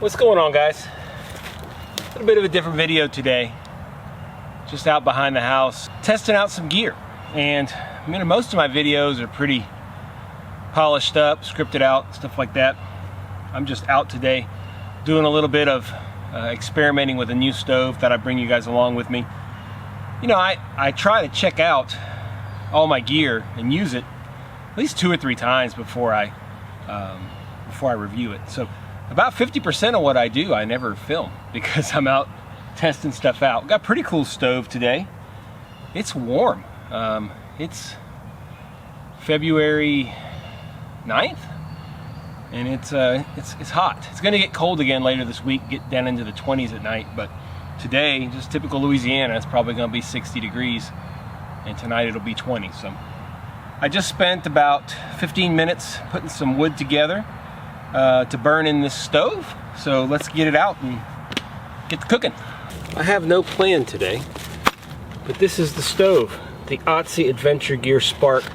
What's going on, guys? A little bit of a different video today. Just out behind the house testing out some gear. And most of my videos are pretty polished up, scripted out, stuff like that. I'm just out today doing a little bit of experimenting with a new stove. Thought I'd bring you guys along with me. You know, I try to check out all my gear and use it at least 2 or 3 times before I review it. So about 50% of what I do I never film because I'm out testing stuff out. Got a pretty cool stove today. It's warm. It's February 9th and it's hot. It's gonna get cold again later this week, get down into the 20s at night, but today, just typical Louisiana, it's probably gonna be 60 degrees and tonight it'll be 20. So I just spent about 15 minutes putting some wood together to burn in this stove. So let's get it out and get to cooking. I have no plan today, but this is the stove, the Otzi Adventure Gear Spark.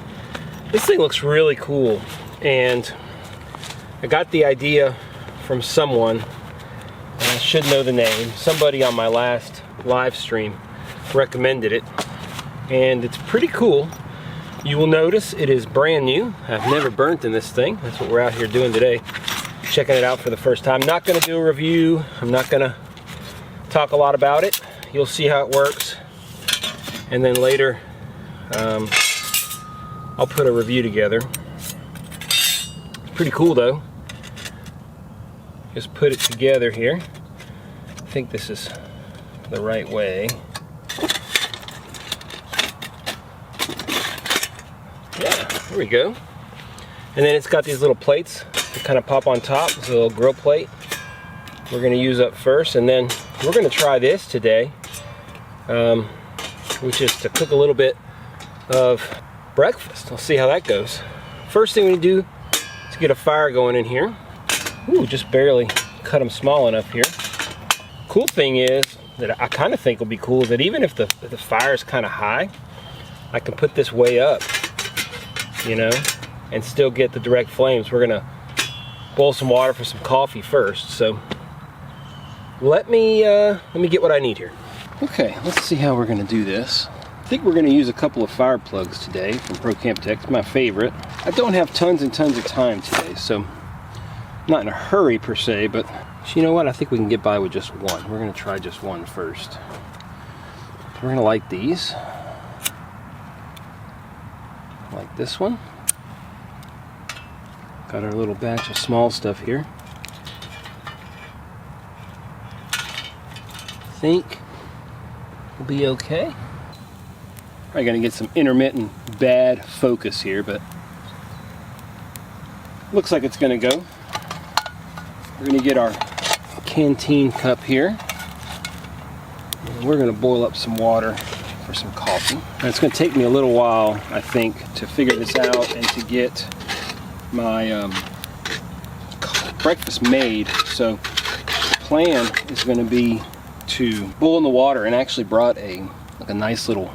This thing looks really cool, and I got the idea from someone, I should know the name, somebody on my last live stream recommended it, and it's pretty cool. You will notice it is brand new. I've never burnt in this thing. That's what we're out here doing today. Checking it out for the first time. Not gonna do a review. I'm not gonna talk a lot about it. You'll see how it works. And then later, I'll put a review together. It's pretty cool though. Just put it together here. I think this is the right way. Yeah, there we go. And then it's got these little plates that kind of pop on top. It's a little grill plate we're going to use up first, and then we're going to try this today, which is to cook a little bit of breakfast. We'll see how that goes. First thing we do is get a fire going in here. Ooh, just barely cut them small enough here. Cool thing is that I kind of think will be cool is that even if the fire is kind of high, I can put this way up, you know, and still get the direct flames. We're gonna boil some water for some coffee first, so let me get what I need here. Okay, let's see how we're gonna do this. I think we're gonna use a couple of fire plugs today from Pro Camp Tech. It's my favorite. I don't have tons and tons of time today, so I'm not in a hurry per se, but you know what? I think we can get by with just one. We're gonna try just one first. We're gonna light these. Like this one. Got our little batch of small stuff here. I think we'll be okay. Probably gonna get some intermittent bad focus here, but looks like it's gonna go. We're gonna get our canteen cup here. And we're gonna boil up some water for some coffee. And it's going to take me a little while, I think, to figure this out and to get my breakfast made. So the plan is going to be to boil in the water, and I actually brought a nice little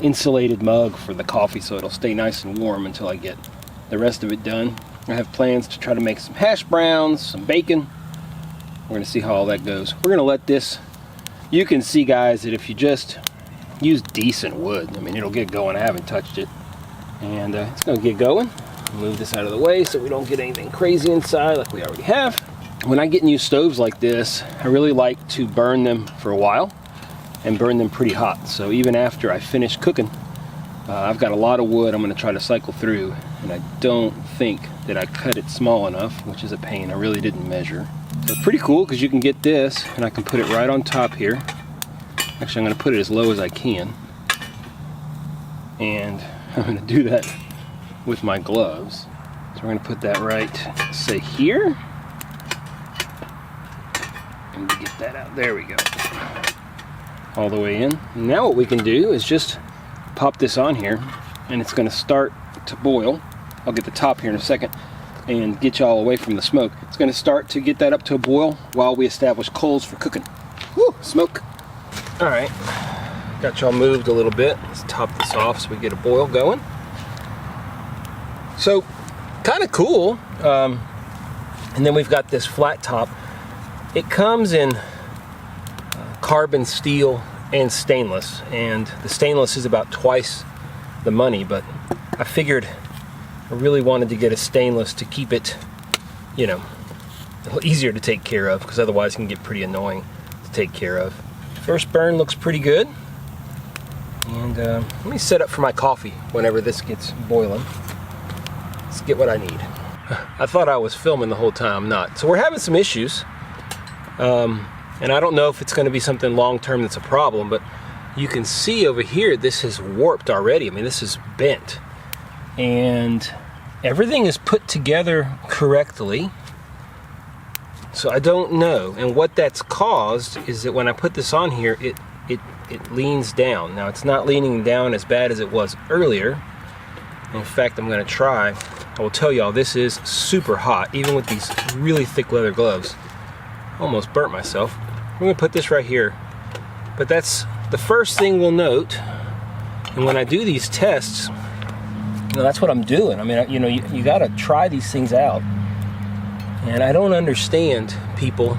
insulated mug for the coffee so it'll stay nice and warm until I get the rest of it done. I have plans to try to make some hash browns, some bacon. We're going to see how all that goes. We're going to let this. You can see, guys, that if you just use decent wood, I mean, it'll get going. I haven't touched it. And it's going to get going. Move this out of the way so we don't get anything crazy inside like we already have. When I get new stoves like this, I really like to burn them for a while and burn them pretty hot. So even after I finish cooking, I've got a lot of wood I'm going to try to cycle through. And I don't think that I cut it small enough, which is a pain. I really didn't measure. So pretty cool because you can get this and I can put it right on top here. Actually, I'm going to put it as low as I can. And I'm going to do that with my gloves. So we're going to put that right, say here. And get that out. There we go. All the way in. Now what we can do is just pop this on here and it's going to start to boil. I'll get the top here in a second and get y'all away from the smoke. It's going to start to get that up to a boil while we establish coals for cooking. Woo, smoke. All right, got y'all moved a little bit. Let's top this off so we get a boil going. So, kind of cool. And then we've got this flat top. It comes in carbon steel and stainless, and the stainless is about twice the money, but I figured I really wanted to get a stainless to keep it, you know, a little easier to take care of, because otherwise it can get pretty annoying to take care of. First burn looks pretty good. And let me set up for my coffee whenever this gets boiling. Let's get what I need. I thought I was filming the whole time, I'm not. So we're having some issues. And I don't know if it's going to be something long-term that's a problem, but you can see over here this has warped already. I mean, this is bent. And everything is put together correctly. So I don't know. And what that's caused is that when I put this on here, it leans down. Now, it's not leaning down as bad as it was earlier. In fact, I'm going to try. I will tell y'all, this is super hot, even with these really thick leather gloves. Almost burnt myself. I'm going to put this right here. But that's the first thing we'll note. And when I do these tests, you know, that's what I'm doing. I mean, you know, you got to try these things out. And I don't understand people.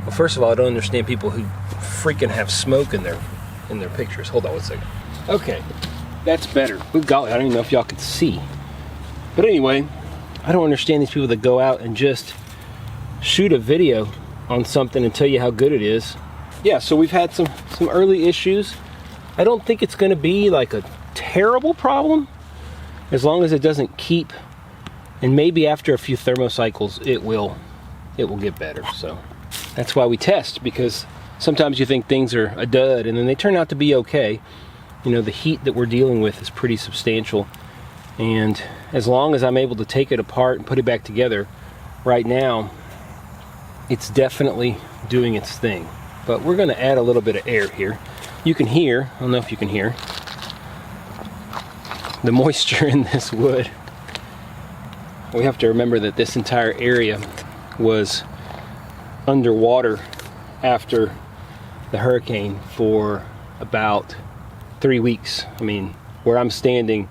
Well, first of all, I don't understand people who freaking have smoke in their pictures. Hold on one second. Okay, that's better. Good golly, I don't even know if y'all could see. But anyway, I don't understand these people that go out and just shoot a video on something and tell you how good it is. Yeah, so we've had some early issues. I don't think it's going to be like a terrible problem, as long as it doesn't keep, and maybe after a few thermocycles it will get better. So that's why we test, because sometimes you think things are a dud and then they turn out to be okay. You know, the heat that we're dealing with is pretty substantial, and as long as I'm able to take it apart and put it back together, right now it's definitely doing its thing. But we're going to add a little bit of air here. You can hear, I don't know if you can hear, the moisture in this wood. We have to remember that this entire area was underwater after the hurricane for about 3 weeks. I mean, where I'm standing,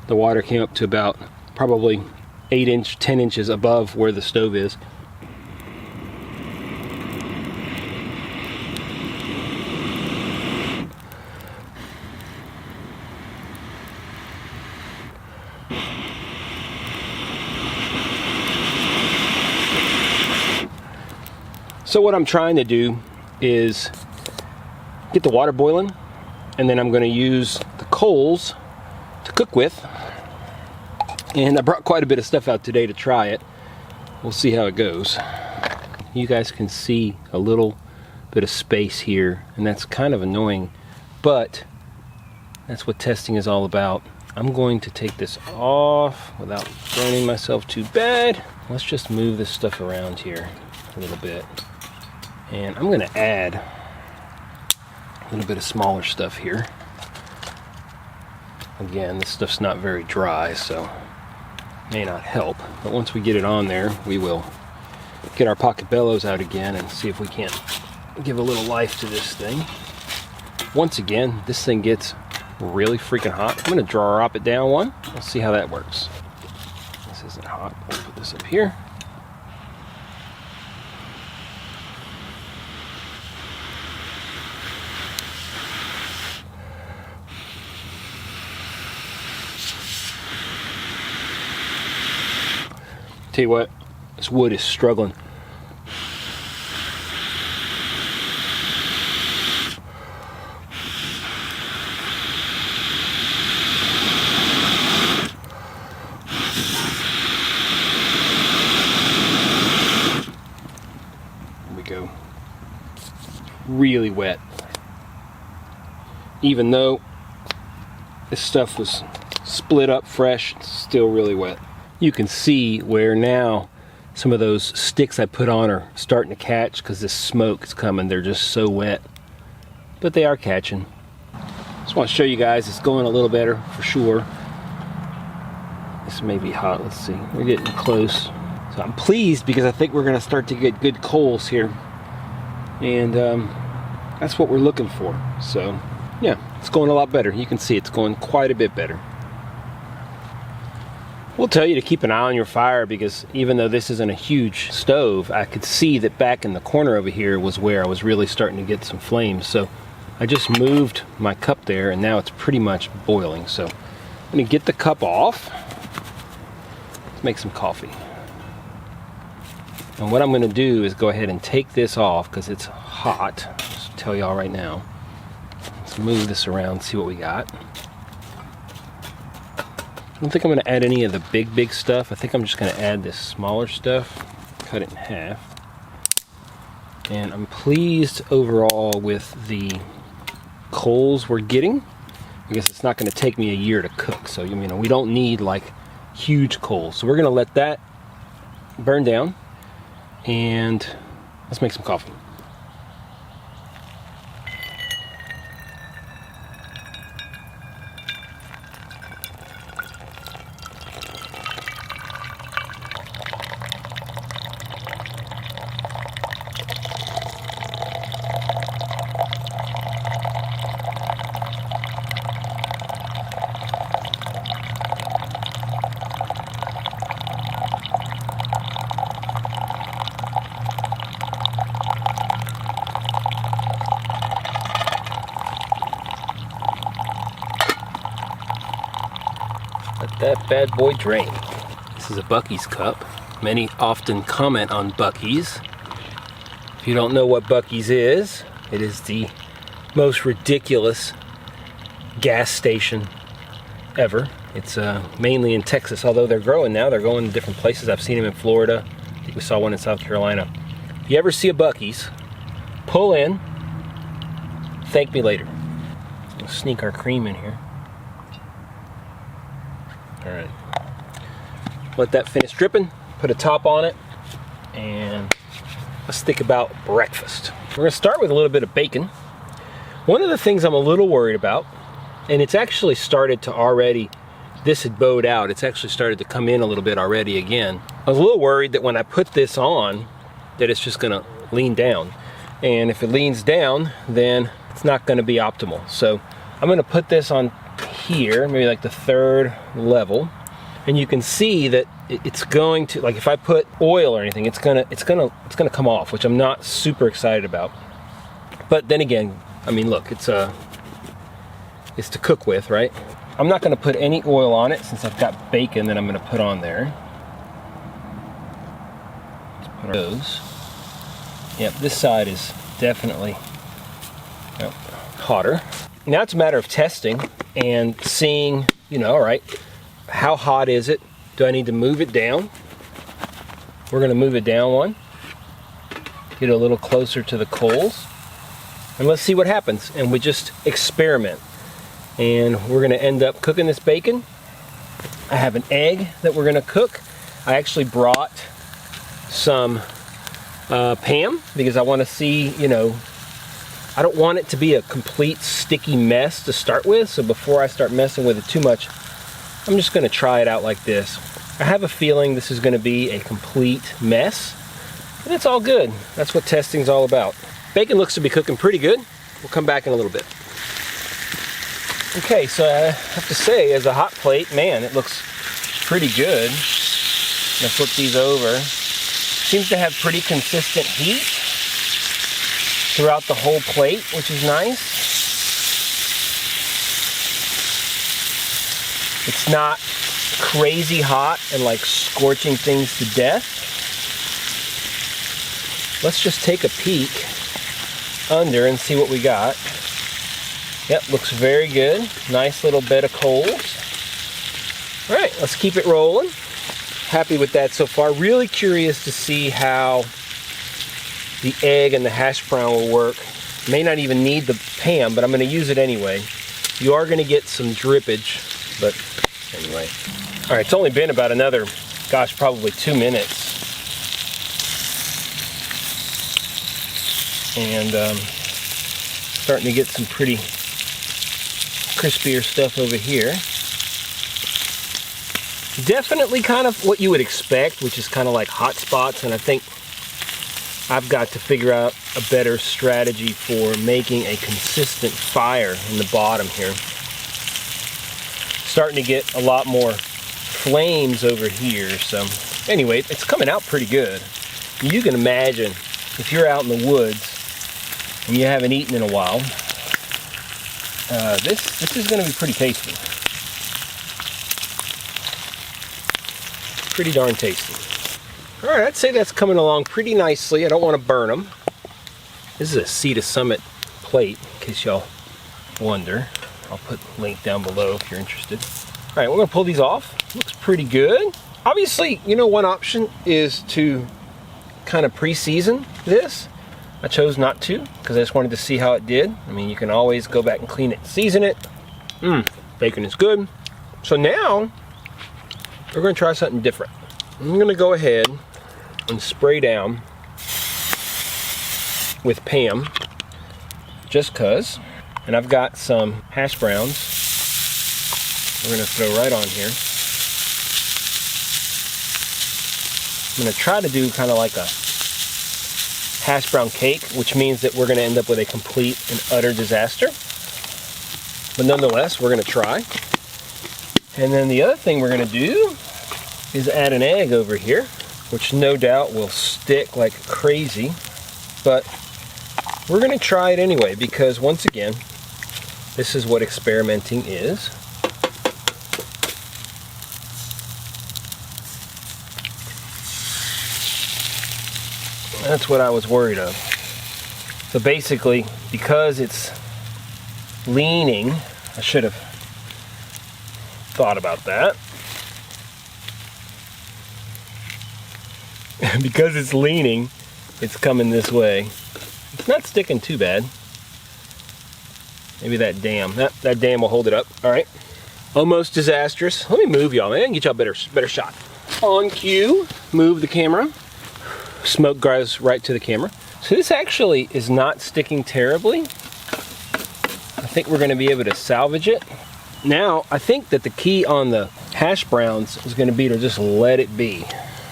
the water came up to about probably 10 inches above where the stove is. So what I'm trying to do is get the water boiling, and then I'm going to use the coals to cook with. And I brought quite a bit of stuff out today to try it. We'll see how it goes. You guys can see a little bit of space here, and that's kind of annoying, but that's what testing is all about. I'm going to take this off without burning myself too bad. Let's just move this stuff around here a little bit. And I'm going to add a little bit of smaller stuff here. Again, this stuff's not very dry, so may not help. But once we get it on there, we will get our pocket bellows out again and see if we can't give a little life to this thing. Once again, this thing gets really freaking hot. I'm going to drop it down one. Let's see how that works. This isn't hot. I'll put this up here. Tell you what, this wood is struggling. There we go. Really wet. Even though this stuff was split up fresh, it's still really wet. You can see where now some of those sticks I put on are starting to catch because this smoke is coming. They're just so wet, but they are catching. Just want to show you guys it's going a little better for sure. This may be hot. Let's see. We're getting close. So I'm pleased because I think we're going to start to get good coals here, and that's what we're looking for. So yeah, it's going a lot better. You can see it's going quite a bit better. We'll tell you to keep an eye on your fire, because even though this isn't a huge stove, I could see that back in the corner over here was where I was really starting to get some flames. So I just moved my cup there, and now it's pretty much boiling. So I'm gonna get the cup off. Let's make some coffee. And what I'm gonna do is go ahead and take this off because it's hot. Just tell y'all right now. Let's move this around, see what we got. I don't think I'm going to add any of the big stuff. I think I'm just going to add this smaller stuff, cut it in half. And I'm pleased overall with the coals we're getting. I guess it's not going to take me a year to cook, so you know, we don't need like huge coals. So we're going to let that burn down, and let's make some coffee. Let that bad boy drain. This is a Buc-ee's cup. Many often comment on Buc-ee's. If you don't know what Buc-ee's is, it is the most ridiculous gas station ever. It's mainly in Texas, although they're growing now. They're going to different places. I've seen them in Florida. I think we saw one in South Carolina. If you ever see a Buc-ee's, pull in, thank me later. We'll sneak our cream in here. All right, let that finish dripping, put a top on it, and let's think about breakfast. We're gonna start with a little bit of bacon. One of the things I'm a little worried about, and it's actually started to already, this had bowed out, it's actually started to come in a little bit already again. I was a little worried that when I put this on, that it's just gonna lean down. And if it leans down, then it's not gonna be optimal. So I'm gonna put this on here, maybe like the third level, and you can see that it's going to, like if I put oil or anything, it's gonna come off, which I'm not super excited about. But then again, I mean, look, it's to cook with, right? I'm not gonna put any oil on it since I've got bacon that I'm gonna put on there. Let's put those. Yep, this side is definitely hotter. Now it's a matter of testing and seeing, you know, all right, how hot is it? Do I need to move it down? We're gonna move it down one, get a little closer to the coals, and let's see what happens. And we just experiment. And we're gonna end up cooking this bacon. I have an egg that we're gonna cook. I actually brought some Pam because I wanna see, you know, I don't want it to be a complete sticky mess to start with, so before I start messing with it too much, I'm just gonna try it out like this. I have a feeling this is gonna be a complete mess, and it's all good. That's what testing's all about. Bacon looks to be cooking pretty good. We'll come back in a little bit. Okay, so I have to say, as a hot plate, man, it looks pretty good. I'm gonna flip these over. Seems to have pretty consistent heat throughout the whole plate, which is nice. It's not crazy hot and like scorching things to death. Let's just take a peek under and see what we got. Yep, looks very good. Nice little bed of coals. All right, let's keep it rolling. Happy with that so far. Really curious to see how the egg and the hash brown will work. May not even need the Pam, but I'm going to use it anyway. You are going to get some drippage, but anyway. All right, it's only been about another, gosh, probably 2 minutes. And starting to get some pretty crispier stuff over here. Definitely kind of what you would expect, which is kind of like hot spots, and I think I've got to figure out a better strategy for making a consistent fire in the bottom here. Starting to get a lot more flames over here. So anyway, it's coming out pretty good. You can imagine if you're out in the woods and you haven't eaten in a while, this is going to be pretty tasty. Pretty darn tasty. All right, I'd say that's coming along pretty nicely. I don't want to burn them. This is a Sea to Summit plate, in case y'all wonder. I'll put a link down below if you're interested. All right, we're gonna pull these off. Looks pretty good. Obviously, you know, one option is to kind of pre-season this. I chose not to because I just wanted to see how it did. I mean, you can always go back and clean it, season it. Bacon is good. So now, we're gonna try something different. I'm gonna go ahead and spray down with Pam, just cause. And I've got some hash browns we're gonna throw right on here. I'm gonna try to do kind of like a hash brown cake, which means that we're gonna end up with a complete and utter disaster. But nonetheless, we're gonna try. And then the other thing we're gonna do is add an egg over here, which no doubt will stick like crazy, but we're gonna try it anyway, because once again, this is what experimenting is. That's what I was worried of. So basically, because it's leaning, I should have thought about that. Because it's leaning, it's coming this way. It's not sticking too bad. Maybe that dam. That dam will hold it up. All right. Almost disastrous. Let me move y'all, man. Get y'all a better shot. On cue, move the camera. Smoke goes right to the camera. So this actually is not sticking terribly. I think we're going to be able to salvage it. Now, I think that the key on the hash browns is going to be to just let it be.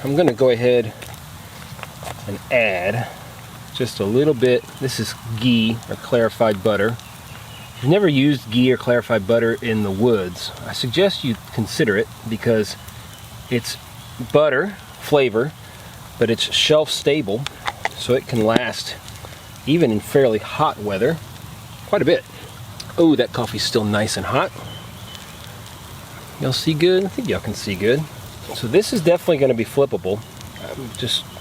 I'm going to go ahead and add just a little bit. This is ghee or clarified butter. If you've never used ghee or clarified butter in the woods, I suggest you consider it because it's butter flavor, but it's shelf stable, so it can last even in fairly hot weather quite a bit. Oh, that coffee's still nice and hot. Y'all see good? I think y'all can see good. So this is definitely going to be flippable.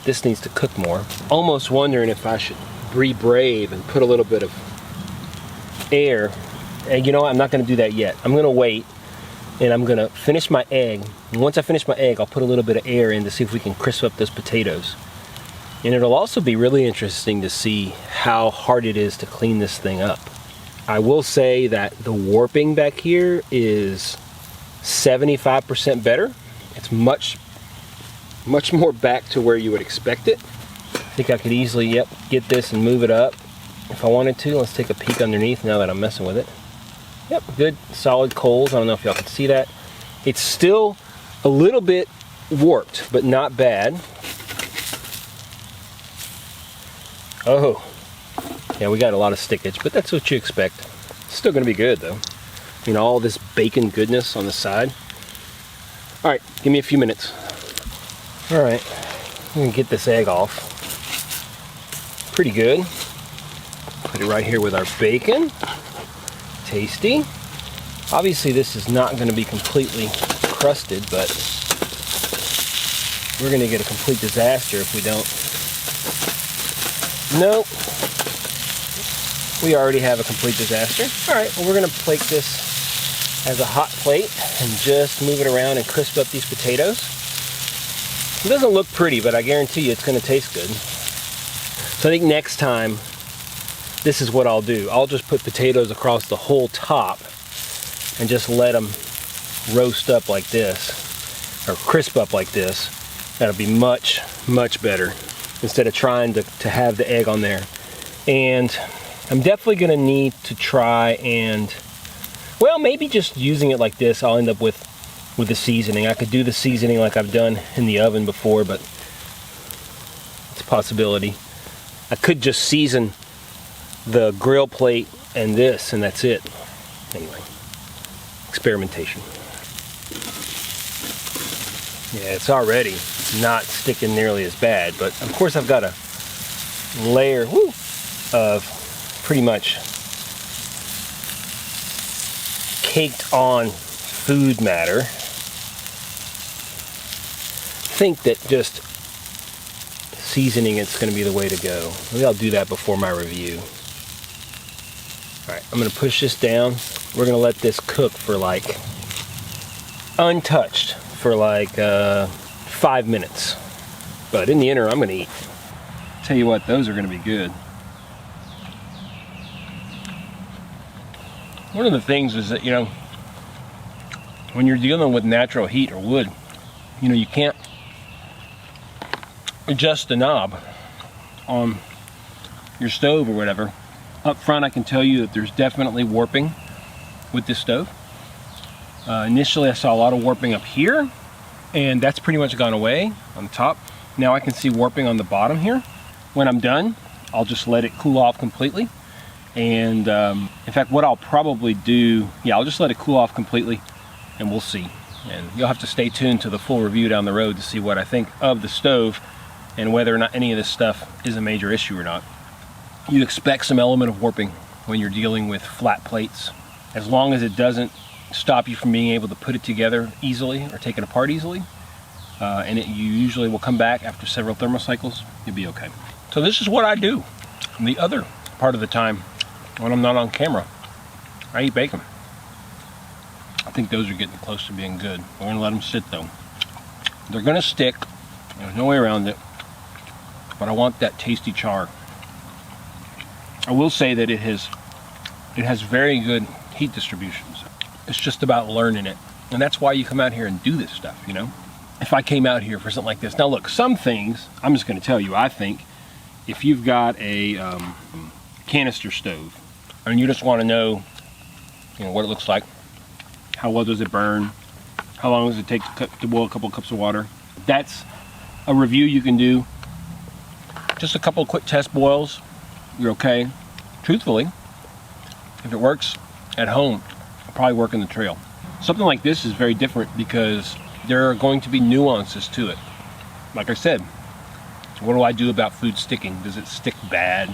This needs to cook more. Almost wondering if I should be brave and put a little bit of air. And you know what? I'm not going to do that yet. I'm going to wait, and I'm going to finish my egg. And once I finish my egg, I'll put a little bit of air in to see if we can crisp up those potatoes. And it'll also be really interesting to see how hard it is to clean this thing up. I will say that the warping back here is 75% better. It's much more back to where you would expect it. I think I could easily, get this and move it up if I wanted to. Let's take a peek underneath now that I'm messing with it. Yep, good solid coals. I don't know if y'all can see that. It's still a little bit warped, but not bad. Oh, yeah, we got a lot of stickage, but that's what you expect. It's still gonna be good though. You know, all this bacon goodness on the side. All right, give me a few minutes. All right, I'm gonna get this egg off. Pretty good. Put it right here with our bacon. Tasty. Obviously this is not gonna be completely crusted, but we're gonna get a complete disaster if we don't. Nope. We already have a complete disaster. All right, well, we're gonna plate this as a hot plate and just move it around and crisp up these potatoes. It doesn't look pretty, but I guarantee you it's gonna taste good. So I think next time, this is what I'll do. I'll just put potatoes across the whole top and just let them roast up like this, or crisp up like this. That'll be much, much better instead of trying to have the egg on there. And I'm definitely gonna need to try and, well, maybe just using it like this, I'll end up with the seasoning. I could do the seasoning like I've done in the oven before, but it's a possibility. I could just season the grill plate and this, and that's it. Anyway, experimentation. Yeah, it's already not sticking nearly as bad, but of course I've got a layer of pretty much caked on food matter. I think that just seasoning it's going to be the way to go. Maybe I'll do that before my review. Alright, I'm going to push this down. We're going to let this cook for like untouched for like 5 minutes. But in the interim, I'm going to eat. Tell you what, those are going to be good. One of the things is that, you know, when you're dealing with natural heat or wood, you know, you can't adjust the knob on your stove or whatever. Up front, I can tell you that there's definitely warping with this stove. Initially, I saw a lot of warping up here, and that's pretty much gone away on the top. Now I can see warping on the bottom here. When I'm done, I'll just let it cool off completely. And in fact, what I'll probably do, yeah, I'll just let it cool off completely, and we'll see. And you'll have to stay tuned to the full review down the road to see what I think of the stove and whether or not any of this stuff is a major issue or not. You expect some element of warping when you're dealing with flat plates. As long as it doesn't stop you from being able to put it together easily or take it apart easily, and you usually will come back after several thermocycles, you'll be okay. So this is what I do. And the other part of the time, when I'm not on camera, I eat bacon. I think those are getting close to being good. We're gonna let them sit though. They're gonna stick, there's no way around it, but I want that tasty char. I will say that it has very good heat distributions. It's just about learning it. And that's why you come out here and do this stuff, you know? If I came out here for something like this, now look, some things, I'm just gonna tell you, I think, if you've got a canister stove, and you just wanna know, you know, what it looks like, how well does it burn, how long does it take to boil a couple of cups of water, that's a review you can do. Just a couple of quick test boils, you're okay. Truthfully, if it works at home, it'll probably work in the trail. Something like this is very different because there are going to be nuances to it. Like I said, what do I do about food sticking? Does it stick bad?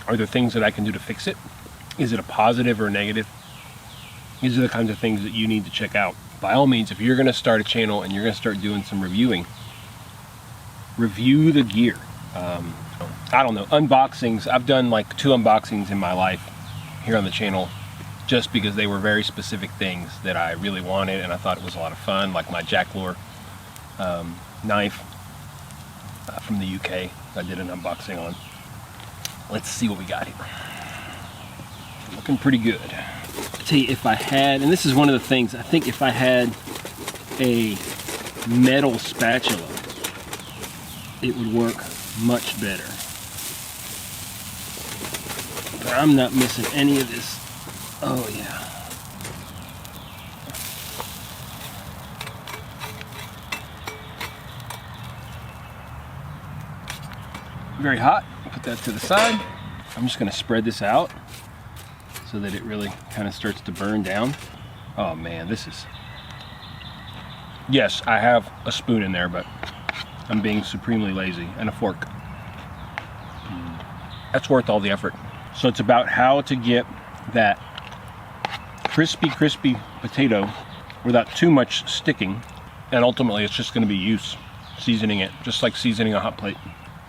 Are there things that I can do to fix it? Is it a positive or a negative? These are the kinds of things that you need to check out. By all means, if you're going to start a channel and you're going to start doing some reviewing, review the gear. I don't know, unboxings. I've done like 2 unboxings in my life here on the channel just because they were very specific things that I really wanted and I thought it was a lot of fun, like my Jack Lure knife from the UK I did an unboxing on. Let's see what we got here. Looking pretty good. I'll tell you, if I had, and this is one of the things, I think if I had a metal spatula, it would work much better. But I'm not missing any of this. Oh yeah. Very hot. Put that to the side. I'm just going to spread this out so that it really kind of starts to burn down. Oh man, this is... Yes, I have a spoon in there, but I'm being supremely lazy, and a fork. That's worth all the effort. So it's about how to get that crispy potato without too much sticking, and ultimately it's just going to be use, seasoning it, just like seasoning a hot plate.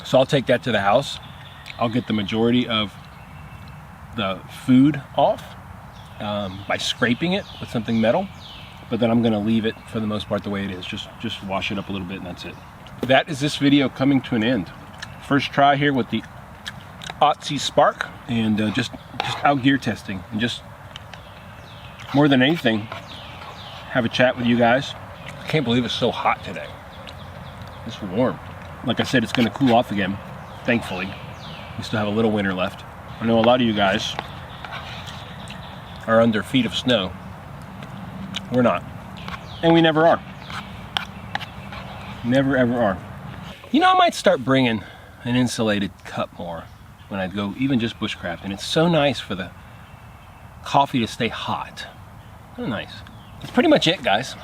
So I'll take that to the house. I'll get the majority of the food off by scraping it with something metal, but then I'm going to leave it for the most part the way it is. Just wash it up a little bit and that's it. That is this video coming to an end. First try here with the Otzi Spark, and just out gear testing, and just more than anything have a chat with you guys. I can't believe it's so hot today. It's warm. Like I said, it's going to cool off again, thankfully. We still have a little winter left. I know a lot of you guys are under feet of snow. We're not, and we never are. Never ever are. You know, I might start bringing an insulated cup more when I go even just bushcrafting. It's so nice for the coffee to stay hot. So nice. That's pretty much it, guys.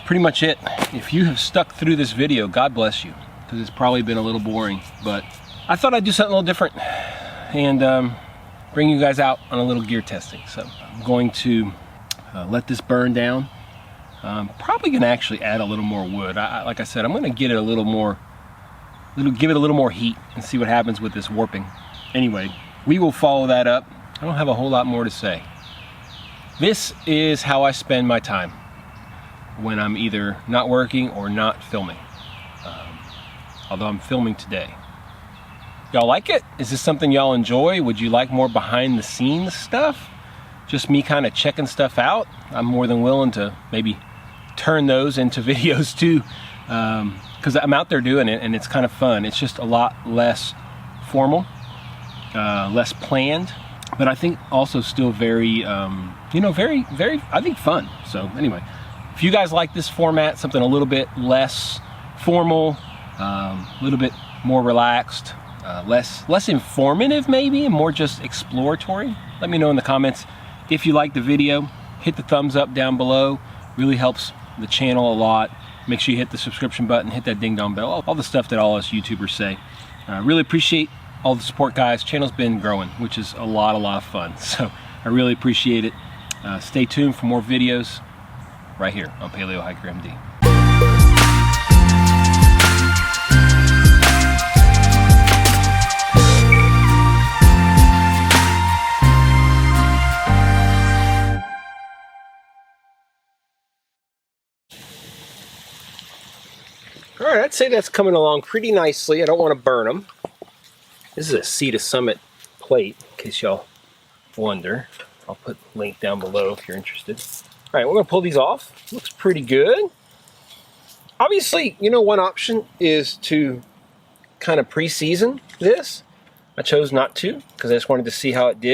pretty much it. If you have stuck through this video, God bless you, because it's probably been a little boring, but I thought I'd do something a little different and bring you guys out on a little gear testing. So I'm going to let this burn down. Probably gonna actually add a little more wood. Like I said, I'm gonna get it a little more, give it a little more heat and see what happens with this warping. Anyway, we will follow that up. I don't have a whole lot more to say. This is how I spend my time when I'm either not working or not filming. Although I'm filming today. Y'all like it? Is this something y'all enjoy? Would you like more behind the scenes stuff? Just me kind of checking stuff out? I'm more than willing to maybe turn those into videos too, because I'm out there doing it and it's kind of fun. It's just a lot less formal, less planned, but I think also still very, you know, very, I think fun. So anyway, if you guys like this format, something a little bit less formal, a little bit more relaxed, less informative maybe, and more just exploratory, let me know in the comments. If you like the video, hit the thumbs up down below. Really helps the channel a lot. Make sure you hit the subscription button, hit that ding dong bell, all the stuff that all us YouTubers say. Really appreciate all the support, guys. Channel's been growing, which is a lot of fun. So I really appreciate it. Stay tuned for more videos right here on Paleo Hiker MD. All right, I'd say that's coming along pretty nicely. I don't want to burn them. This is a Sea to Summit plate, in case y'all wonder. I'll put a link down below if you're interested. All right, we're gonna pull these off. Looks pretty good. Obviously, you know, one option is to kind of pre-season this. I chose not to, because I just wanted to see how it did.